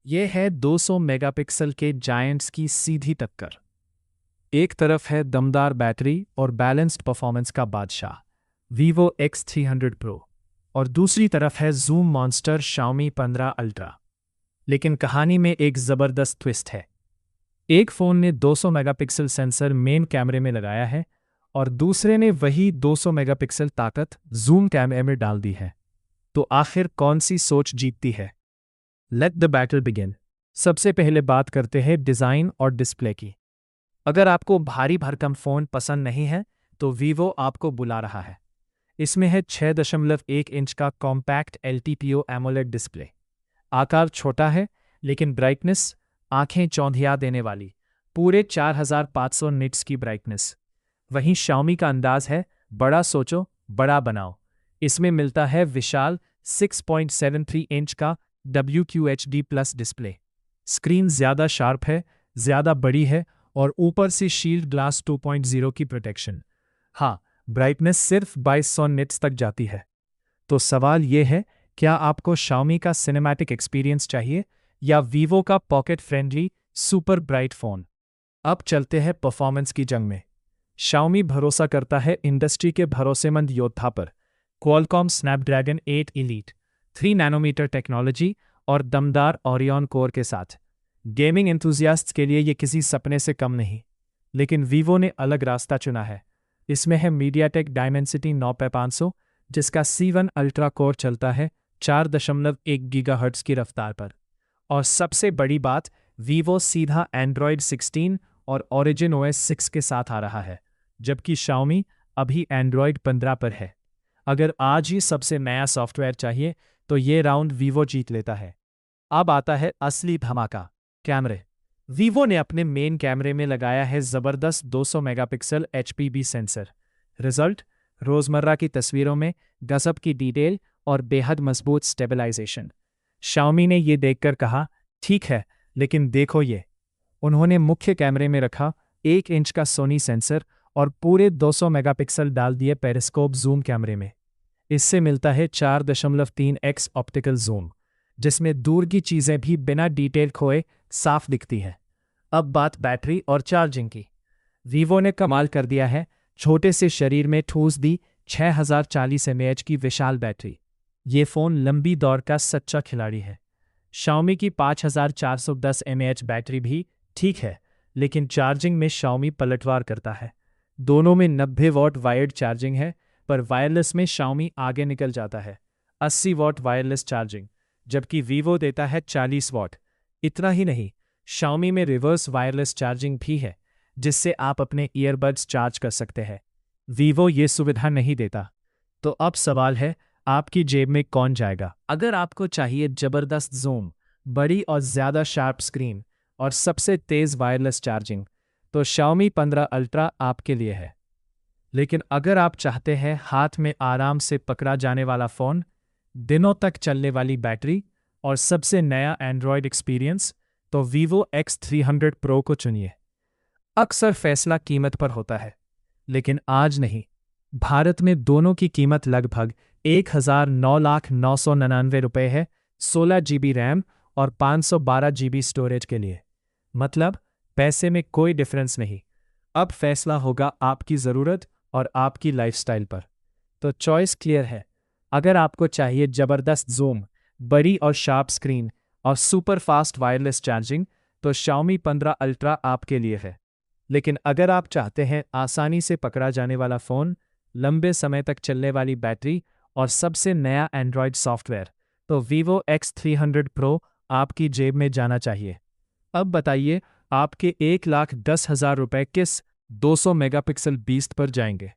ये है 200 मेगापिक्सल के जायंट्स की सीधी टक्कर। एक तरफ है दमदार बैटरी और बैलेंस्ड परफॉर्मेंस का बादशाह Vivo X300 Pro और दूसरी तरफ है जूम मॉन्स्टर Xiaomi 15 अल्ट्रा। लेकिन कहानी में एक ज़बरदस्त ट्विस्ट है। एक फ़ोन ने 200 मेगापिक्सल सेंसर मेन कैमरे में लगाया है और दूसरे ने वही 200 मेगापिक्सल ताकत जूम कैमरे में डाल दी है। तो आखिर कौन सी सोच जीतती है? Let the battle begin. सबसे पहले बात करते हैं डिज़ाइन और डिस्प्ले की। अगर आपको भारी भरकम फ़ोन पसंद नहीं है तो वीवो आपको बुला रहा है। इसमें है 6.1 इंच का कॉम्पैक्ट LTPO एमोलेड डिस्प्ले। आकार छोटा है लेकिन ब्राइटनेस आंखें चौंधिया देने वाली, पूरे 4500 निट्स की ब्राइटनेस। वहीं Xiaomi का अंदाज है बड़ा सोचो बड़ा बनाओ। इसमें मिलता है विशाल 6.73 इंच का WQHD+ डिस्प्ले। स्क्रीन ज़्यादा शार्प है, ज़्यादा बड़ी है और ऊपर से शील्ड ग्लास 2.0 की प्रोटेक्शन। हाँ, ब्राइटनेस सिर्फ 2200 निट्स तक जाती है। तो सवाल ये है, क्या आपको Xiaomi का सिनेमैटिक एक्सपीरियंस चाहिए या Vivo का pocket friendly super bright phone? अब चलते हैं परफॉर्मेंस की जंग में। Xiaomi भरोसा करता है इंडस्ट्री के भरोसेमंद योद्धा पर, Qualcomm Snapdragon 8 Elite 3 nanometre technology और दमदार Orion कोर के साथ। गेमिंग एंथुजियास्ट्स के लिए ये किसी सपने से कम नहीं। लेकिन Vivo ने अलग रास्ता चुना है। इसमें है MediaTek Dimensity 9500, जिसका C1 अल्ट्रा कोर चलता है 4.1 गीगाहर्ट्ज़ की रफ्तार पर। और सबसे बड़ी बात, Vivo सीधा Android 16 और Origin OS 6 के साथ आ रहा है, जबकि Xiaomi अभी Android 15 पर है। अगर आज ही सबसे नया सॉफ्टवेयर चाहिए तो ये राउंड Vivo जीत लेता है। अब आता है असली धमाका, कैमरे। Vivo ने अपने मेन कैमरे में लगाया है ज़बरदस्त 200 मेगापिक्सल HPB सेंसर। रिजल्ट, रोज़मर्रा की तस्वीरों में गज़ब की डिटेल और बेहद मजबूत स्टेबलाइजेशन। Xiaomi ने ये देखकर कहा, ठीक है, लेकिन देखो ये। उन्होंने मुख्य कैमरे में रखा 1 इंच का सोनी सेंसर और पूरे 200 मेगापिक्सल डाल दिए पेरिस्कोप जूम कैमरे में। इससे मिलता है 4.3x ऑप्टिकल जूम, जिसमें दूर की चीज़ें भी बिना डिटेल खोए साफ दिखती हैं। अब बात बैटरी और चार्जिंग की। Vivo ने कमाल कर दिया है, छोटे से शरीर में ठूस दी 6040 mAh की विशाल बैटरी। ये फ़ोन लंबी दौर का सच्चा खिलाड़ी है। Xiaomi की 5410 mAh बैटरी भी ठीक है, लेकिन चार्जिंग में Xiaomi पलटवार करता है। दोनों में 90 वॉट वायर्ड चार्जिंग है, पर वायरलेस में Xiaomi आगे निकल जाता है, 80 वॉट वायरलेस चार्जिंग, जबकि Vivo देता है 40 वॉट। इतना ही नहीं, Xiaomi में रिवर्स वायरलेस चार्जिंग भी है, जिससे आप अपने ईयरबड्स चार्ज कर सकते हैं। Vivo ये सुविधा नहीं देता। तो अब सवाल है, आपकी जेब में कौन जाएगा? अगर आपको चाहिए ज़बरदस्त जूम, बड़ी और ज़्यादा शार्प स्क्रीन और सबसे तेज़ वायरलेस चार्जिंग, तो Xiaomi 15 अल्ट्रा आपके लिए है। लेकिन अगर आप चाहते हैं हाथ में आराम से पकड़ा जाने वाला फ़ोन, दिनों तक चलने वाली बैटरी और सबसे नया एंड्रॉयड एक्सपीरियंस, तो Vivo X300 Pro को चुनिए। अक्सर फैसला कीमत पर होता है, लेकिन आज नहीं। भारत में दोनों की कीमत लगभग 1,09,999 रुपये है, 16 GB रैम और 512 GB स्टोरेज के लिए। मतलब पैसे में कोई डिफरेंस नहीं। अब फैसला होगा आपकी ज़रूरत और आपकी लाइफस्टाइल पर। तो चॉइस क्लियर है। अगर आपको चाहिए ज़बरदस्त जूम, बड़ी और शार्प स्क्रीन और सुपर फास्ट वायरलेस चार्जिंग, तो Xiaomi 15 अल्ट्रा आपके लिए है। लेकिन अगर आप चाहते हैं आसानी से पकड़ा जाने वाला फ़ोन, लंबे समय तक चलने वाली बैटरी और सबसे नया एंड्रॉयड सॉफ्टवेयर, तो Vivo X300 Pro आपकी जेब में जाना चाहिए। अब बताइए, आपके 1,10,000 रुपये किस 200 मेगापिक्सल बीस्ट पर जाएंगे?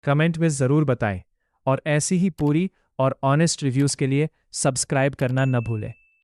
कमेंट में ज़रूर बताएं और ऐसी ही पूरी और ऑनेस्ट रिव्यूज़ के लिए सब्सक्राइब करना न भूलें।